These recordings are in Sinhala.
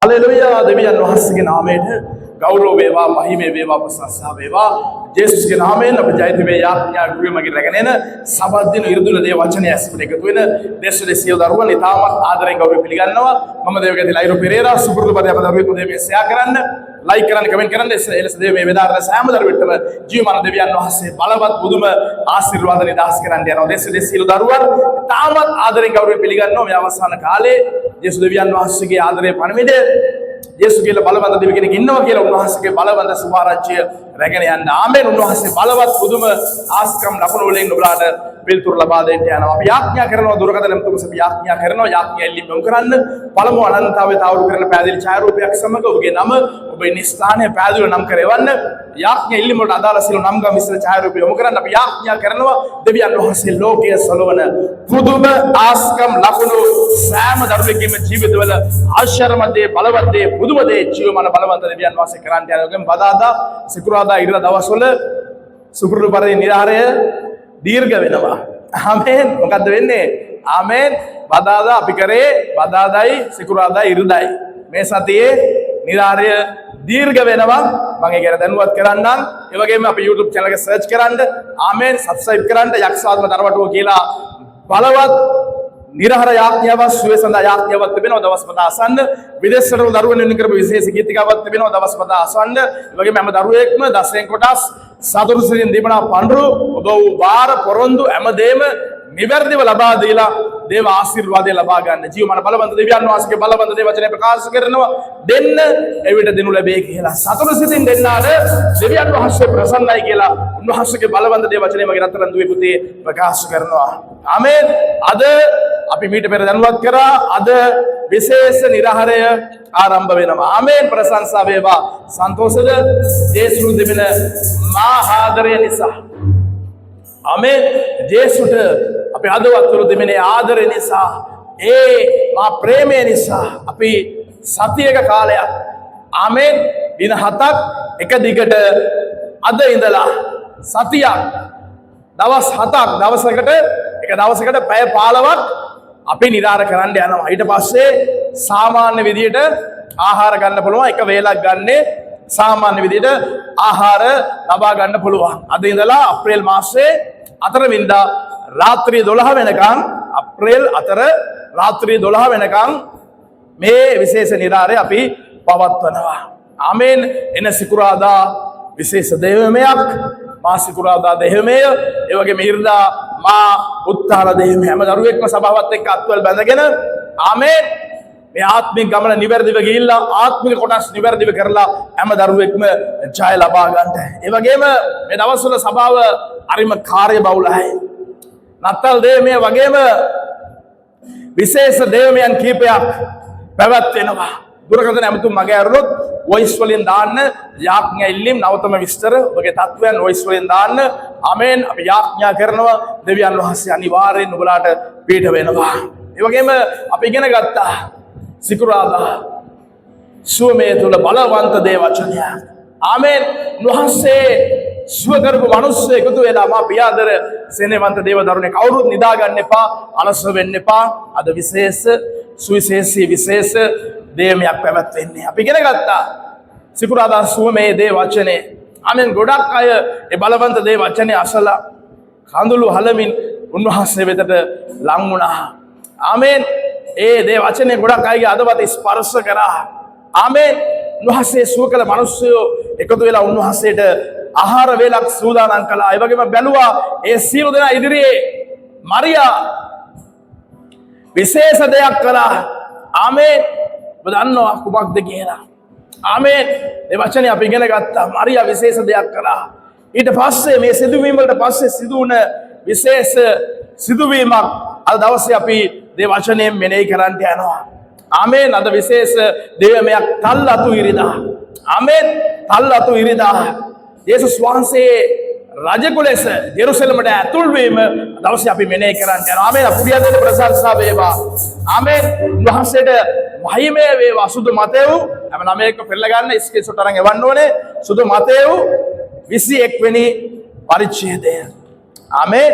हालेलुया දෙවියන් වහන්සේගේ නාමයට ගෞරව වේවා මහිමේ වේවා ප්‍රශංසා වේවා ජේසුස්ගේ නාමයෙන් අප ජයත වේ යාඥා ගුරු මගේ රැගෙන එන සබත් දින ඉරුදුන දේ වචනය ඇසුරට එකතු වෙන දේශයේ සියලු දරුවන් ඉතාමත් ආදරෙන් ගෞරව පිළිගන්නවා මම දේවගති ලයිරෝ පෙරේරා සුපුරුදු පදේ අප දරුවෙකු දෙවියන් ෂෙයා කරන්න लाइक करන්න කමෙන්ට් කරන්න එලෙස දෙවියන් මේ වේදාරන සෑම දරුවෙක්ටම ජීවමාන දෙවියන් වහන්සේ බලවත් බුදුම ආශිර්වාද නිදාස් කරන්න යනවා දේශයේ සියලු දරුවන් ඉතාමත් ආදරෙන් ගෞරව පිළිගන්නවා මේ අවසාන කාලේ ජේසුස් දෙවියන් වහන්සේගේ ආදරයේ පණිවිඩය ජේසුස් කියලා බලවන්ත දෙවි කෙනෙක් ඉන්නවා කියලා උන්වහන්සේගේ බලවන්ත සුභාරාජ්‍ය රැගෙන යන්න ආමෙන් උන්වහන්සේ බලවත් බුදුම ආස්කම් ලකුණු වලින් ඔබලාට පිළිතුරු ලබා දෙන්න යනවා අපි යාඥා කරනවා දුරකථන තුමස අපි යාඥා කරනවා යාඥා එල්ලීම් යොමු කරන්න පළමු අනන්තතාවයේ තාවුරු කරන පැහැදිලි ඡායාරූපයක් සමග ඔබගේ නම ඔබේ නිස්ථානය පැහැදිලිව නම් කරවන්න යාඥා එල්ලීම් වලට අදාළ සියලු නම් ගම් විස්තර ඡායාරූපය යොමු කරන්න අපි යාඥා කරනවා දෙවියන් වහන්සේ ලෝකයේ සලවන බුදුම ආස්කම් ලකුණු සෑම දරුවෙකුගේම ජීවිතවල ආශ්චර්යමත් බලවත් දේ පුදුම දේ ජීවමාන බලවන්ත දෙවියන් වහන්සේ කරන්න යනවා බදාදා සිකුරාදා ඉරිදා දවස්වල සුපුරුදු පරිදි නිරාරය දීර්ඝ වෙනවා ආමෙන් මොකද්ද වෙන්නේ ආමෙන් බදාදා අපි කරේ බදාදායි සිකුරාදායි ඉරිදායි මේ සතියේ නිරාරය දීර්ඝ වෙනවා මම ඒක ගැන දැනුවත් කරන්නම් ඒ වගේම අපි YouTube channel එක search කරන්න ආමෙන් subscribe කරන්න යක්ෂාත්ම දරවටුව කියලා බලවත් නිරහර යාඥාවක් සුවේ සඳහා යාඥාවක් තිබෙනවා දවස් පත අසන්න විදේශවල දරුවන් වෙන කරපු විශේෂ ගීතිකාවක් තිබෙනවා දවස් පත අසන්න ඒ වගේම හැම දරුවෙක්ම දසෙන් කොටස් සතුරුසිරින් දීපනා පඬුරු ඔබ බාර පොරොන්දු හැමදේම නිවැරදිව ලබා දීලා දේව ආශිර්වාදය ලබා ගන්න ජීවමාන බලවන්ත දෙවියන් වහන්සේගේ බලවන්ත දේ වචනය ප්‍රකාශ කරනවා දෙන්න එවිට දෙනු ලැබේ කියලා සතුරුසිරින් දෙන්නාට දෙවියන් වහන්සේ ප්‍රසන්නයි කියලා උන්වහන්සේගේ බලවන්ත දේ වචනය මගේ රත්තරන් දුවේ පුතේ ප්‍රකාශ කරනවා ආමෙන් අද අපි මීට පෙර දැනුවත් කරා අද විශේෂ නිරහරය ආරම්භ වෙනවා ආමෙන් ප්‍රශංසා වේවා සන්තෝෂද ජේසුස් දෙවියන් මා ආදරය නිසා ආමෙන් ජේසුට අපි අදවත් තුරු දෙමිනේ ආදරය නිසා ඒ මා ප්‍රේමය නිසා අපි සතියක කාලයක් ආමෙන් දින 7ක් එක දිගට අද ඉඳලා සතියක් දවස් 7ක් දවසකට එක දවසකට පැය 15ක් අපි නිරාර කරන්න යනවා ඊට පස්සේ සාමාන්‍ය විදියට ආහාර ගන්න පුළුවන් එක වේලක් ගන්නේ සාමාන්‍ය විදියට ආහාර ලබා ගන්න පුළුවන් අද ඉඳලා අප්‍රේල් මාසයේ 4 වෙනිදා රාත්‍රී 12 වෙනකන් අප්‍රේල් 4 රාත්‍රී 12 වෙනකන් මේ විශේෂ නිරාරය අපි පවත්වනවා ආමෙන් එන සිකුරාදා විශේෂ දේවමයක් මා සිකුරාදා දේවමය ඒ වගේම ඉරිදා මා උත්තාන දේවමය හැම දරුවෙක්ම සභාවත් එක්ක අත්වල බැඳගෙන ආමෙන් මේ ආත්මික ගමන නිවැරදිව ගිහිල්ලා ආත්මික කොටස් නිවැරදිව කරලා හැම දරුවෙක්ම ජය ලබා ගන්නට ඒ වගේම මේ දවස්වල සභාව අරිම කාර්යබහුලයි නත්තල් දේවමය වගේම විශේෂ දේවමයන් කීපයක් පැවැත්වෙනවා දුරකථන ඇමතුම් මගේ අරුණොත් වොයිස් වලින් දාන්න යාඥා ඉල්ලීම් නවතම විස්තර ඔබගේ තත්වයන් වොයිස් වලින් දාන්න ආමෙන් අපි යාඥා කරනවා දෙවියන් වහන්සේ අනිවාර්යෙන් ඔබලාට පිට වෙනවා ඒ වගේම අපි ඉගෙන ගත්තා සිකුරාදා සුවමේ තුල බලවන්ත දේ වචනය ආමෙන් වහන්සේ සුව කරපු මිනිස්සු එකතු වෙලා මා පියාදර සෙනෙවන්ත දේව දරුණේ කවුරුත් නිදා ගන්න එපා අලස වෙන්න එපා අද විශේෂ සුවිශේෂී විශේෂ දේමයක් පැවැත්වෙන්නේ අපි ඉගෙන ගත්තා සිකුරාදා සුවමේ දේ වචනේ ආමෙන් ගොඩක් අය ඒ බලවන්ත දේ වචනේ අසලා කඳුළු හලමින් උන්වහන්සේ වෙතට ලං වුණා ආමෙන් ඒ දේ වචනේ ගොඩක් අයගේ අදවත ස්පර්ශ කරා ආමෙන් උන්වහන්සේ සුව කළ මිනිස්සු එකතු වෙලා උන්වහන්සේට ආහාර වේලක් සූදානම් කළා ඒ වගේම බැලුවා ඒ සියලු දෙනා ඉදිරියේ මරියා විශේෂ දෙයක් කළා ආමෙන් ඔබ දන්නවා කුමක්ද කියලා ආමෙන් මේ වචනේ අපි ඉගෙන ගත්තා මරියා විශේෂ දෙයක් කළා ඊට පස්සේ මේ සිදුවීම වලට පස්සේ සිදු වුණ විශේෂ සිදුවීමක් අද දවසේ අපි මේ වචනයෙන් මෙනෙහි කරන්න යනවා ආමෙන් අද විශේෂ දේවමයක් තල්ලතු ඉරිදා ආමෙන් තල්ලතු ඉරිදා යේසුස් වහන්සේ රජෙකු ලෙස ජෙරුසලමට ඇතුල් වීම දවසේ අපි මෙනෙහි කරන්න යනවා ආමෙන් අපුඩියදෙන ප්‍රශංසා වේවා ආමෙන් වහන්සේට මහිමය වේවා සුදු මතෙව් හැම නමයක පෙරලා ගන්න ස්ක්‍රීන්ෂොට් අරන් එවන්න ඕනේ සුදු මතෙව් 21 වෙනි පරිච්ඡේදය ආමෙන්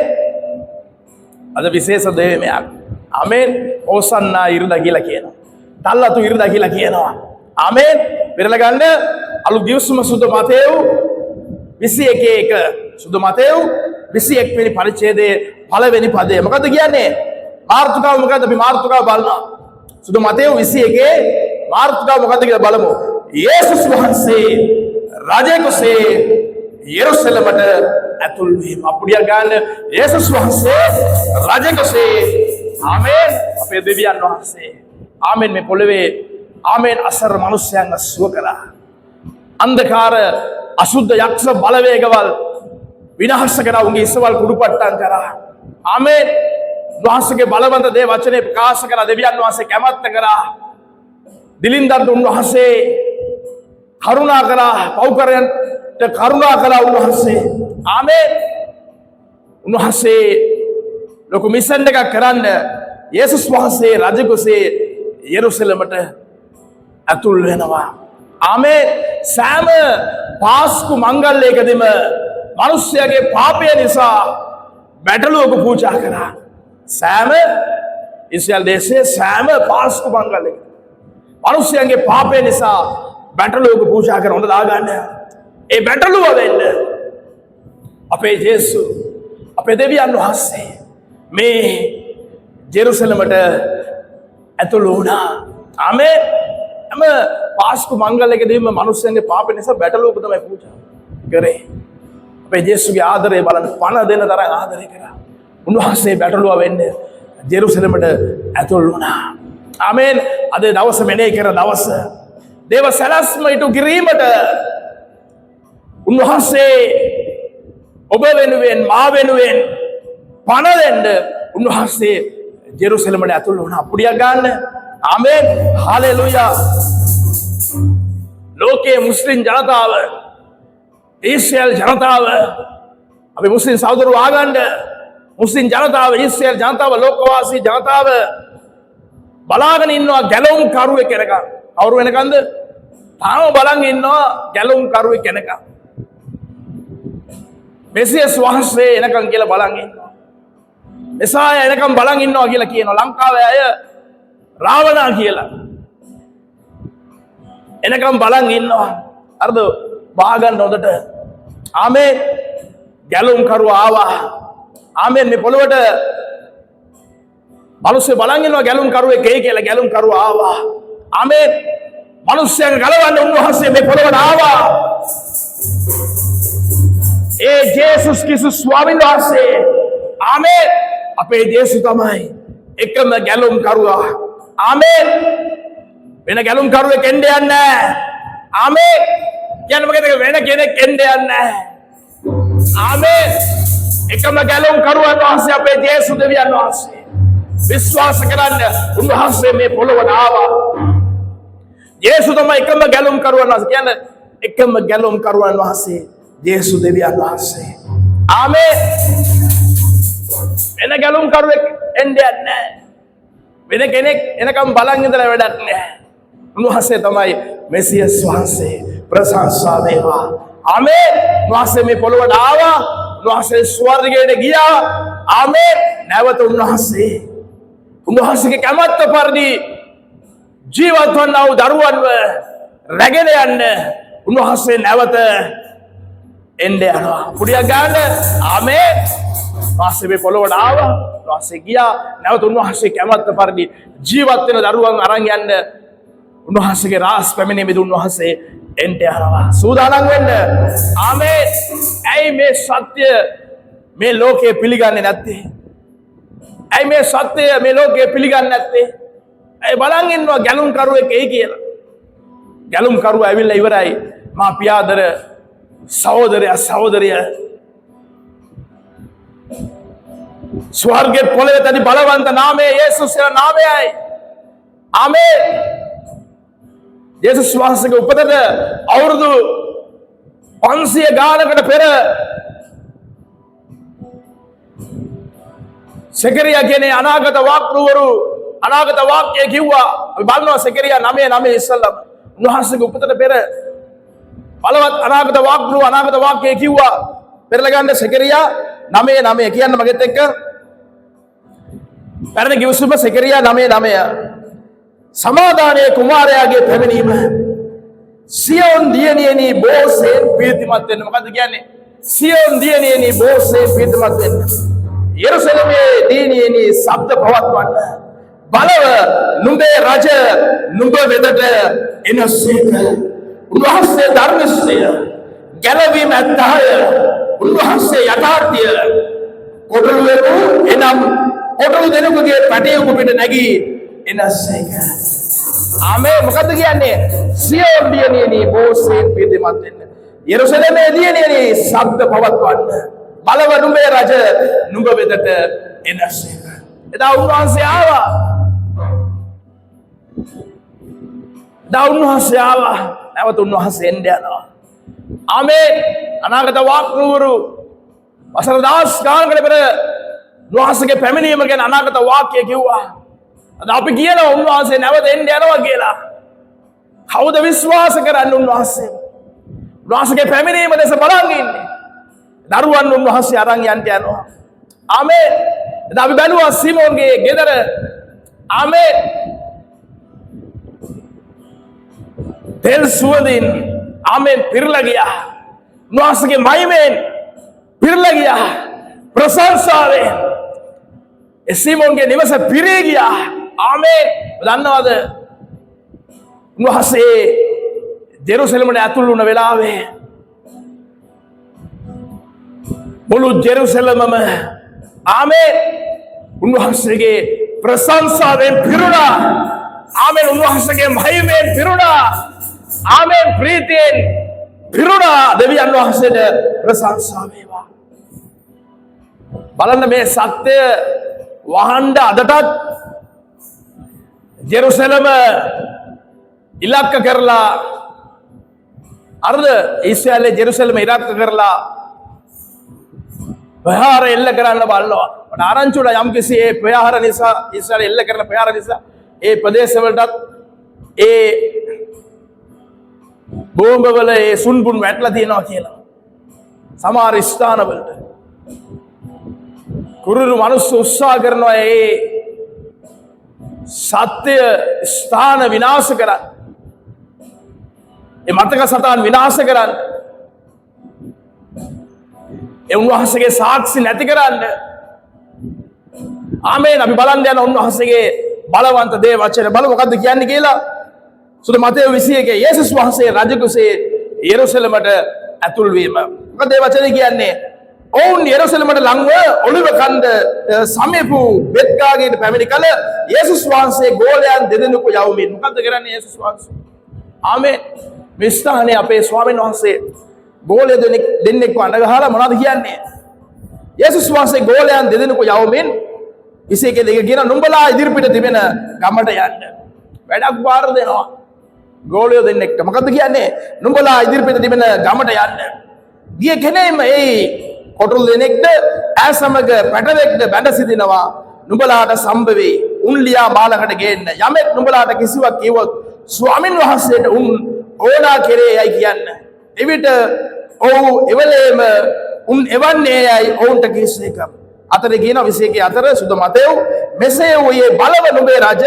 අද විශේෂ දේවමයක් ආමෙන් ඕසන්නා ඉරිදා කියලා කියනවා තල්ලතු ඉරිදා කියලා කියනවා ආමේන්. පෙරලා ගන්න අලුත් ගිවිසුම සුද්ධ මතේව් 21:1 සුද්ධ මතේව් 21 වෙනි පරිච්ඡේදයේ පළවෙනි පදය. මොකද්ද කියන්නේ? මාර්තුකාව මොකද්ද? අපි මාර්තුකාව බලනවා. සුද්ධ මතේව් 21 මාර්තුකාව මොකද්ද කියලා බලමු. යේසුස් වහන්සේ රජෙකුසේ යෙරුසලමට ඇතුල් වීම. අපුඩිය ගන්න යේසුස් වහන්සේ රජෙකුසේ ආමේන්. අපේ දෙවියන් වහන්සේ ආමේන් මේ පොළවේ ආමේන් අසර මිනිස්යන්ව සුව කළා. අන්ධකාර අසුද්ධ යක්ෂ බලවේගවල් විනාශ කරා. උන්ගේ ඉස්සවල් කුඩුපට්ටම් කරා. ආමේන්. වහන්සේගේ බලවන්ත දේ වචනේ ප්‍රකාශ කරලා දෙවියන් වහන්සේ කැමැත්ත කරා. දිලින්දන්ට උන්වහන්සේ කරුණා කරා. පෞකරයන්ට කරුණා කළා උන්වහන්සේ. ආමේන්. උන්වහන්සේ ලොකු මිෂන් එකක් කරන්න යේසුස් වහන්සේ රජකුසේ යෙරුසලමට ඇතුල් වෙනවා. ආමේන්. සෑම පාස්කු මංගල්‍යයකදීම මිනිස්යාගේ පාපය නිසා බැටළුවක පූජා කරා. සෑම ඉස්රායල් දේශයේ සෑම පාස්කු මංගල්‍යයක මිනිස්යාගේ පාපය නිසා බැටළුවක පූජා කරන හොඳ දාගන්න. ඒ බැටළුව වෙන්න අපේ යේසු අපේ දෙවියන් වහන්සේ මේ ජෙරුසලමට ඇතුළු වුණා. ආමේන්. හැම පාස්කු මංගල්‍යයකදීම මිනිස්යන්ගේ පාප නිසා බැටළුවක තමයි පූජා කරේ. අපේ යේසුගේ ආදරය බලන්න පණ දෙන තරම් ආදරය කරා. උන්වහන්සේ බැටළුව වෙන්න ජෙරුසලමට ඇතුළු වුණා. ආමේන්. අද දවස මෙනෙහි කරන දවස. දේව සැලැස්ම ඉටු කිරීමට උන්වහන්සේ ඔබ වෙනුවෙන් මා වෙනුවෙන් පණ දෙන්න උන්වහන්සේ ජෙරුසලමට ඇතුළු වුණා. පුඩියක් ගන්න. ආමේන්. හාලෙලූයා. ලෝකයේ මුස්ලිම් ජනතාව, ඊශ්‍රායල් ජනතාව, අපි මුස්ලිම් සහෝදරයෝ ආගන්න මුස්ලිම් ජනතාව, ඊශ්‍රායල් ජනතාව, ලෝකවාසී ජනතාව බලාගෙන ඉන්නවා ගැලවුම් කරුවෙක් කෙනකම්. කවුරු වෙනකන්ද? තාම බලන් ඉන්නවා ගැලවුම් කරුවෙක් කෙනකම්. මෙසියස් වහන්සේ එනකම් කියලා බලන් ඉන්නවා. එසාය එනකම් බලන් ඉන්නවා කියලා කියනවා. ලංකාවේ අය රාවණා කියලා එනකම් බලන් ඉන්නවා. අරද බාගන්න හොඳට. ආමේන්. ගැලුම් කරුවා ආවා. ආමේන්. මේ පොළොවට මිනිස්සු බලන් ඉන්නවා ගැලුම් කරුවෙක් එයි කියලා. ගැලුම් කරුවා ආවා. ආමේන්. මිනිස්සුන් ගලවන්න උන්වහන්සේ මේ පොළොවට ආවා. ඒ ජේසුස් ක්‍රිස්තුස් ස්වාමීන් වහන්සේ. ආමේන්. අපේ ජේසු තමයි එකම ගැලුම් කරුවා. ආමේන්. වෙන ගැලුම් කරුවෙක් එන්න යන්නේ නැහැ. ආමේන්. කියන්නේ මොකද? වෙන කෙනෙක් එන්න යන්නේ නැහැ. ආමේන්. එකම ගැලුම් කරුවන් වහන්සේ අපේ ජේසු දෙවියන් වහන්සේ. විශ්වාස කරන්න උන්වහන්සේ මේ පොළොවට ආවා. ජේසු තමයි එකම ගැලුම් කරුවන් වහන්සේ. කියන්නේ එකම ගැලුම් කරුවන් වහන්සේ ජේසු දෙවියන් වහන්සේ. ආමේන්. වෙන ගැලුම් කරුවෙක් එන්න යන්නේ නැහැ. වෙන කෙනෙක් එනකම් බලන් ඉඳලා වැඩක් නැහැ. උන්වහන්සේ තමයි මෙසියස් වහන්සේ. ප්‍රශංසා වේවා. ආමේන්. උන්වහන්සේ මේ පොළොවට ආවා. උන්වහන්සේ ස්වර්ගයට ගියා. ආමේන්. නැවත උන්වහන්සේගේ කැමැත්ත පරිදි ජීවත් වන්නා වූ දරුවන්ව රැගෙන යන්න උන්වහන්සේ නැවත එන්න යනවා. පුඩියක් ගන්න. ආමේන්. උන්වහන්සේ මේ පොළොවට ආවා. උන්වහන්සේ ගියා. නැවත උන්වහන්සේ කැමැත්ත පරිදි ජීවත් වෙන දරුවන් අරන් යන්න උන්වහන්සේගේ රාස් පැමිණීමේදී උන්වහන්සේ එන්න යනවා. සූදානම් වෙන්න. ආමේන්. ඇයි මේ සත්‍ය මේ ලෝකේ පිළිගන්නේ නැත්තේ? ඇයි මේ සත්‍ය මේ ලෝකේ පිළිගන්නේ නැත්තේ? ඇයි බලන් ඉන්නවා ගැලුම් කරුවෙක් එයි කියලා? ගැලුම් කරුවා ඇවිල්ලා ඉවරයි. මා පියාදර සහෝදරයා සහෝදරිය ස්වර්ගයේ පොළවේ තනි බලවන්ත නාමය යේසුස් යන නාමයයි. ආමේන්. යේසුස් වහන්සේගේ උපතට අවුරුදු 500 ගානකට පෙර සෙකරියා කියන්නේ අනාගත වාක්කරුවරු අනාගත වාක්‍යය කිව්වා. අපි බලනවා සෙකරියා 9:9 ඉස්සල්ලාම උන්වහන්සේගේ උපතට පෙර බලවත් අනාගත වාක්කරුව අනාගත වාක්‍යය කිව්වා. පෙරලා ගන්න සෙකරියා 9:9 කියන්න මගෙත් එක්ක. පැරණි කිවිසුම සෙකරියා 9:9. සමාදානයේ කුමාරයාගේ පැමිණීම සියොන් දියණියනි බෝසෙන් ප්‍රීතිමත් වෙන්න. මොකද්ද කියන්නේ? සියොන් දියණියනි බෝසෙන් ප්‍රීතිමත් වෙන්න. යෙරුසලමේ දියණියනි ශබ්ද පවත්වන්න. බලව නුඹේ රජ නුඹ වෙතට එනසේක. උන්වහන්සේ ධර්මස්ය ගැලවීම ඇත්තහය. උන්වහන්සේ යථාර්ථය කොටලුවෙකු එනම් කොටලු දෙනෙකුගේ පැටයෙකු පිට නැගී එනසේක. ආමේ. මොකද්ද කියන්නේ? සියොන් දියණියනි බෝසෙන් ප්‍රීතිමත් වෙන්න. යෙරුසලමේ දියණියනි ශබ්ද පවත්වන්න. බලව නුඹේ රජ නුඹ වෙතට එනසේක. එදා උන්වහන්සේ ආවා. උන්වහන්සේ ආවා. නැවත උන්වහන්සේ එන්න යනවා. ආමේ. අනාගත වාක්‍යවරු වසර 10 ගානකට පෙර උන්වහන්සේගේ පැමිණීම ගැන අනාගත වාක්‍ය කිව්වා. අද අපි කියනවා උන්වහන්සේ නැවත එන්න යනවා කියලා. කවුද විශ්වාස කරන්නේ උන්වහන්සේ? උන්වහන්සේගේ පැමිණීම දැස බලන් ඉන්නේ. දරුවන් උන්වහන්සේ අරන් යන්න යනවා. ආමේ. එදා අපි බැලුවා සීමෝන්ගේ ගෙදර. ආමේ. තෙල් සුවඳින් ආමෙන් පිරලා ගියා. උන්වහන්සේගේ මහිමෙන් පිරලා ගියා. ප්‍රශංසාවෙන් සීමෝන්ගේ නිවස පිරී ගියා. ආමේන්. දන්නවද උන්වහන්සේ ජෙරුසලමට ඇතුල් වුණ වෙලාවේ මුළු ජෙරුසලමම ආමේන් උන්වහන්සේගේ ප්‍රශංසාවෙන් පිරුණා. ආමේන්. උන්වහන්සේගේ මහිමෙන් පිරුණා. ආමේන්. ප්‍රීතියෙන් පිරුණා. දෙවියන් වහන්සේට ප්‍රශංසා වේවා. බලන්න මේ සත්‍ය වහන්න අදටත් ජෙරුසලම ඉලක්ක කරලා අර්ධ ඊශ්‍රායලයේ ජෙරුසලම ඉලක්ක කරලා ප්‍රහාර එල්ල කරන්න බලනවා. මට ආරංචි වුණා යම්කිසි ඒ ප්‍රහාර නිසා ඊශ්‍රායල එල්ල කරන ප්‍රහාර නිසා ඒ ප්‍රදේශවලටත් ඒ බෝම්බවල ඒ සුන්බුන් වැටලා තියෙනවා කියලා. සමහර ස්ථානවලට කුරුරු මිනිස්සු උත්සාහ කරනවා ඒ සත්‍ය ස්ථාන විනාශ කරන්න. ඒ මතක සටහන් විනාශ කරන්න. ඒ උන්වහන්සේගේ සාක්ෂි නැති කරන්න. ආමේන්. අපි බලන්න යන උන්වහන්සේගේ බලවන්ත දේ වචන බල මොකද්ද කියන්නේ කියලා. සුදු මතේ 21 යේසුස් වහන්සේ රජකුසේ යෙරුසලමට ඇතුල් වීම. මොකද ඒ වචනේ කියන්නේ? ඔවුන් යෙරුසලමට ලංව ඔලිව කන්ද සමීපු බෙත්ගාගේට පැමිණි කල යේසුස් වහන්සේ ගෝලයන් දෙදෙනෙකු යවමින් මොකද්ද කරන්නේ යේසුස් වහන්සේ? ආමේන්. මේ ස්ථානයේ අපේ ස්වාමීන් වහන්සේ ගෝලය දෙන්නෙක්ව අඬ ගහලා මොනවද කියන්නේ? යේසුස් වහන්සේ ගෝලයන් දෙදෙනෙකු යවමින් ඉසේකේ දෙක කියන නුඹලා ඉදිරිපිට තිබෙන ගමට යන්න. වැඩක් බාර දෙනවා. ගෝලය දෙන්නෙක්ට මොකද්ද කියන්නේ? නුඹලා ඉදිරිපිට තිබෙන ගමට යන්න. ගිය කෙනෙක්ම ඒ කොටුල් දෙනෙක්ට ඈ සමග පැටවෙක්ට බැඳ සිටිනවා. නුඹලාට සම්භවේ උන් ලියා මාලකට ගේන්න. යමෙක් නුඹලාට කිසිවක් කිව්වොත් ස්වාමින් වහන්සේට උන් ඕනා කෙරේ යයි කියන්න. එවිට ඔව් එවලේම උන් එවන්නේ යයි ඔවුන්ට කිසිසේක. අතර කියන 21 අතර සුද මතෙව් මෙසේ වූයේ බලව නුඹේ රජ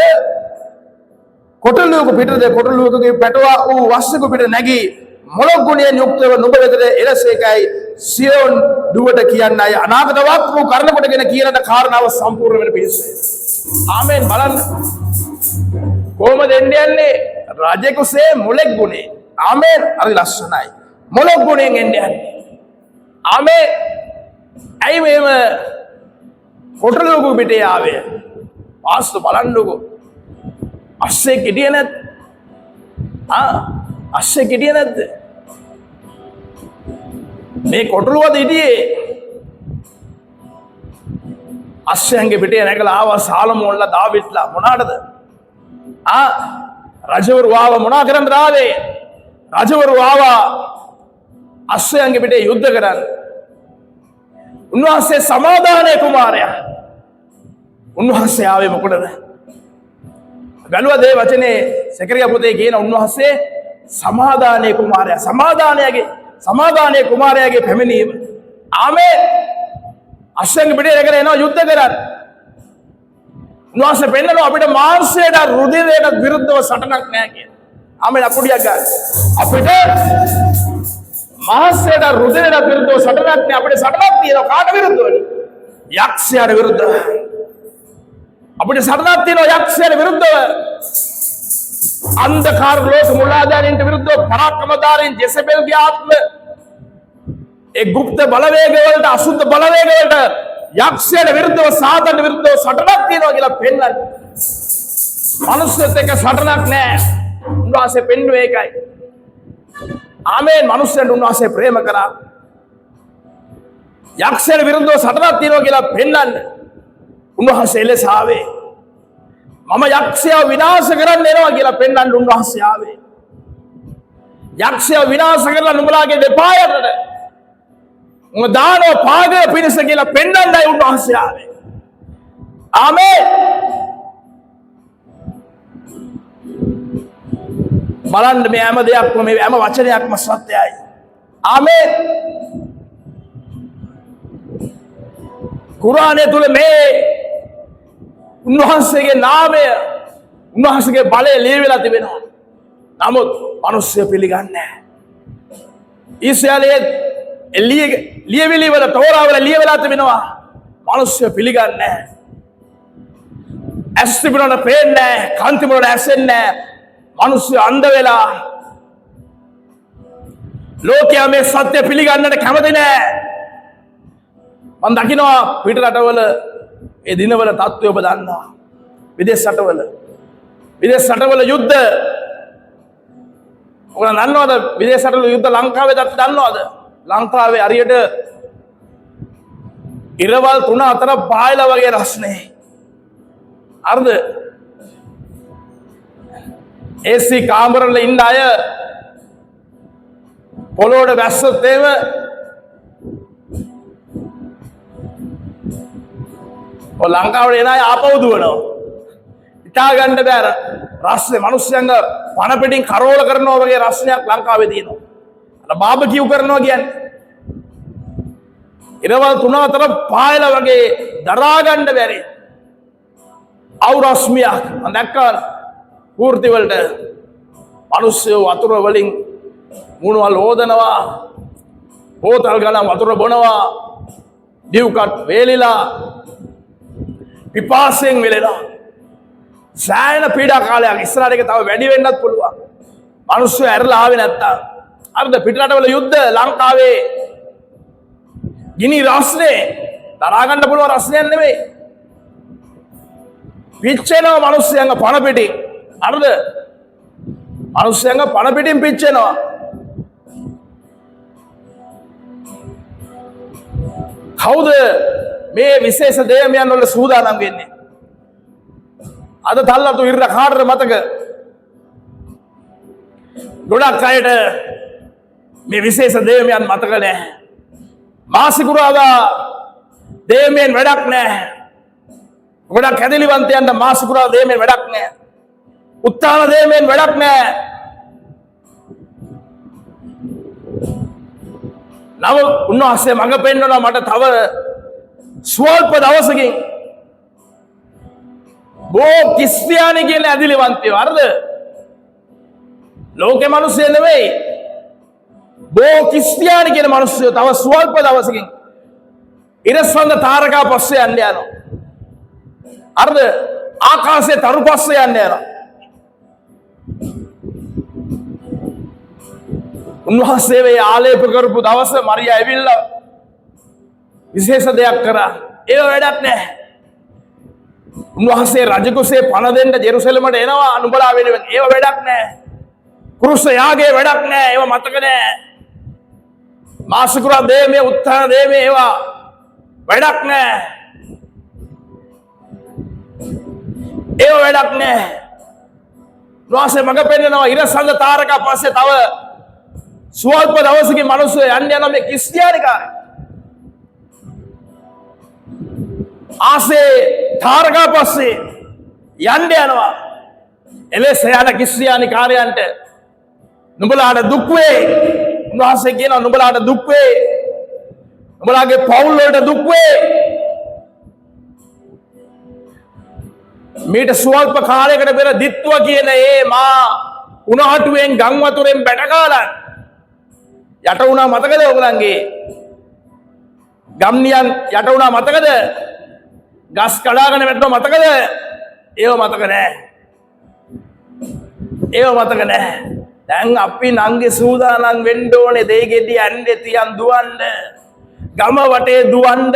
කොටලුවක පිටද කොටලුවකගේ පැටවා වූ වස්සක පිට නැගී මොළොක් ගුණයෙන් යුක්තව නුඹ වෙතට එළසේකයි සියොන් දුවට කියන්නයි අනාගත වක්තු කරන කොටගෙන කියන කාරණාව සම්පූර්ණ වෙන පිණිස. ආමෙන්. බලන්න කොහොමද එන්නේ? රජෙකුසේ මොළෙක් ගුණේ. ආමෙන්. හරි ලස්සනයි. මොළොක් ගුණයෙන් එන්නේ. ආමෙන්. ඇයි මේව කොටලුවක පිටේ ආවේ? වාස්තු බලන්නකෝ. අස්සේ කෙටිය නැද්ද? අස්සේ කෙටිය නැද්ද? මේ කොටලුවද හිටියේ? අස්සයන්ගේ පිටේ නැගලා ආවා සාලමෝන්ලා දාවිත්ලා මොනාටද? රජවරු ආවා මොනා කරන්නද ආවේ? රජවරු ආවා අස්සයන්ගේ පිටේ යුද්ධ කරන්න. උන්වහන්සේ සමාදානයේ කුමාරයා. උන්වහන්සේ ආවේ මොකටද? ගලුවා දේ වචනේ සකරියා පොතේ කියන උන්වහන්සේ සමාදානයේ කුමාරයා. සමාදානයේ කුමාරයාගේ පැමිණීම. ආමේන්. අස්සයන්ගේ පිටේ නැගලා එනවා යුද්ධ කරන්න. උන්වහන්සේ පෙන්නනවා අපිට මාංශයට රුධිරයට විරුද්ධව සටනක් නැහැ කියලා. ආමෙන් අපුඩියක් ගන්න. අපිට මාංශයට රුධිරයට විරුද්ධව සටනක් නැහැ. අපිට සටනක් තියෙනවා කාට විරුද්ධවද? යක්ෂයාට විරුද්ධව. අපිට සටනක් තියෙනවා යක්ෂයාට විරුද්ධව. अंधकार लोक मूलाधारी विरुद्ध पराक्रमधारी जेसेबेलගේ ආත්ම ඒ গুপ্ත බලවේග වලට අසුද්ධ බලවේග වලට යක්ෂයට විරුද්ධව සාතන්ට විරුද්ධව සටනක් තියෙනවා කියලා පෙන්නන්නේ. මනුස්සයෙක් එක්ක සටනක් නැහැ. උන්වහන්සේ පෙන්වුවේ ඒකයි. ආමේන්. මනුස්සයන්ට උන්වහන්සේ ප්‍රේම කරා. යක්ෂයට විරුද්ධව සටනක් තියෙනවා කියලා පෙන්නන්නේ. උන්වහන්සේ එලෙස ආවේ. මම යක්ෂයා විනාශ කරන්න එනවා කියලා පෙන්වන්න උන්වහන්සේ ආවේ. යක්ෂයා විනාශ කරලා නුඹලාගේ දෙපායකට උඹ දානෝ පාගය පිණිස කියලා පෙන්වන්නයි උන්වහන්සේ ආවේ. ආමේන්. බලන්න මේ හැම දෙයක්ම මේ හැම වචනයක්ම සත්‍යයි. ආමේන්. කුරානයේ තුල මේ උන්වහන්සේගේ නාමය උන්වහන්සේගේ බලය ලියවිලා තිබෙනවා. නමුත් මිනිස්සු පිළිගන්නේ නැහැ. ඊශ්‍රායලයේ ලියවිලි වල තෝරා වල ලියවිලා තිබෙනවා. මිනිස්සු පිළිගන්නේ නැහැ. ඇස් තිබුණාට පේන්නේ නැහැ. කන් තිබුණාට ඇසෙන්නේ නැහැ. මිනිස්සු අන්ධ වෙලා ලෝකයා මේ සත්‍ය පිළිගන්නට කැමති නැහැ. මම දකිනවා පිට රටවල ඒ දිනවල තත්ත්වය ඔබ දන්නවා. විදේශ රටවල යුද්ධ ඔයාලා දන්නවද? විදේශ රටවල යුද්ධ ලංකාවේ දන්නවද? ලංකාවේ හරියට ඉරවල් 3-4 පායලා වගේ රස්නේ. අර්ධ AC කාමරවල ඉන්න අය පොළොවට වැස්සොත් එහෙම ලංකාවට එන අය ආපහු දුවනවා. හිතා ගන්න බෑ. රස්නේ මිනිස්සුන්ග පණ පිටින් කරෝල කරනවා වගේ රස්නයක් ලංකාවේ තියෙනවා. අර බාබකියු කරනවා කියන්නේ. ඉරවල් 3-4 පායලා වගේ දරා ගන්න බැරි. අවුරස්මියක් මම දැක්කා පූර්ති වලට මිනිස්සු වතුර වලින් මුණවල් හොදනවා. බෝතල් ගලන් වතුර බොනවා. දිව්කට් වේලිලා පිපාසයෙන් වෙලෙනවා. සෑහෙන පීඩා කාලයක් ඉස්සරහට එක තව වැඩි වෙන්නත් පුළුවන්. මිනිස්සු ඇරලා ආවේ නැත්තම්. අරද පිටරටවල යුද්ධ ලංකාවේ ගිනි රස්නේ දරා ගන්න පුළුවන් රස්නයක් නෙමෙයි. පිච්චෙනවා මිනිස්සුන්ගේ පණ පිටින්. අරද මිනිස්සුන්ගේ පණ පිටින් පිච්චෙනවා. කවුද මේ විශේෂ දේමයන් වල සූදානම් වෙන්නේ? අද තල්ලතු ඉර කාටද මතක? ගොඩක් අයට මේ විශේෂ දේමයන් මතක නැහැ. මාසිකුරාදා දේමයන් වැඩක් නැහැ. ගොඩක් කැදලිවන්තයන්ට මාසිකුරාදා දේමයන් වැඩක් නැහැ. උත්තාන දේමයන් වැඩක් නැහැ. නමුත් උන්වහන්සේ මඟ පෙන්වනවා මට තව ස්වල්ප දවසකින් බෝ ක්‍රිස්තියානි කියන ඇදිලිවන්තයෝ අරද ලෝකේ මිනිස්සු නෙවෙයි බෝ ක්‍රිස්තියානි කියන මිනිස්සු තව ස්වල්ප දවසකින් ඉරස්වන්ද තාරකා පස්සේ යන්න යනවා. අරද ආකාශයේ තරු පස්සේ යන්න යනවා. උන්වහන්සේ වේ ආලේප කරපු දවස මරියා ඇවිල්ලා විශේෂ දෙයක් කරා. ඒක වැඩක් නැහැ. උන්වහන්සේ රජකුසේ පණ දෙන්න ජෙරුසලමට එනවා නුඹලා වෙනුවෙන්. ඒක වැඩක් නැහැ. කුරුස යාගේ වැඩක් නැහැ. ඒව මතක නැහැ. මාසිකුරා දේමේ උත්තාන දේමේ ඒවා වැඩක් නැහැ. ඒව වැඩක් නැහැ. උන්වහන්සේ මඟ පෙන්නනවා ඉරසඳ තාරකා පස්සේ තව ස්වල්ප දවසකින් මිනිස්සු යන්න යන මේ ක්‍රිස්තියානිකාරය ආසේ තාරකා පස්සේ යන්න යනවා. එලෙස යන ක්‍රිස්තියානිකාරයන්ට නුඹලාට දුක් වේ. උන්වහන්සේ කියනවා නුඹලාට දුක් වේ. නුඹලාගේ පවුල් වලට දුක් වේ. මීට ස්වල්ප කාලයකට පෙර දිත්ව කියන ඒ මා උණහටුවෙන් ගම් වතුරෙන් බැටකාලන් යට වුණා මතකද ඔයගලන්ගේ? ගම්නියන් යට වුණා මතකද? ගස් කඩාගෙන වැටුණා මතකද? ඒව මතක නැහැ. ඒව මතක නැහැ. දැන් අපි නංගි සූදානම් වෙන්න ඕනේ දෙයි ගෙඩි ඇන්නේ තියන් දුවන්න. ගම වටේ දුවන්න.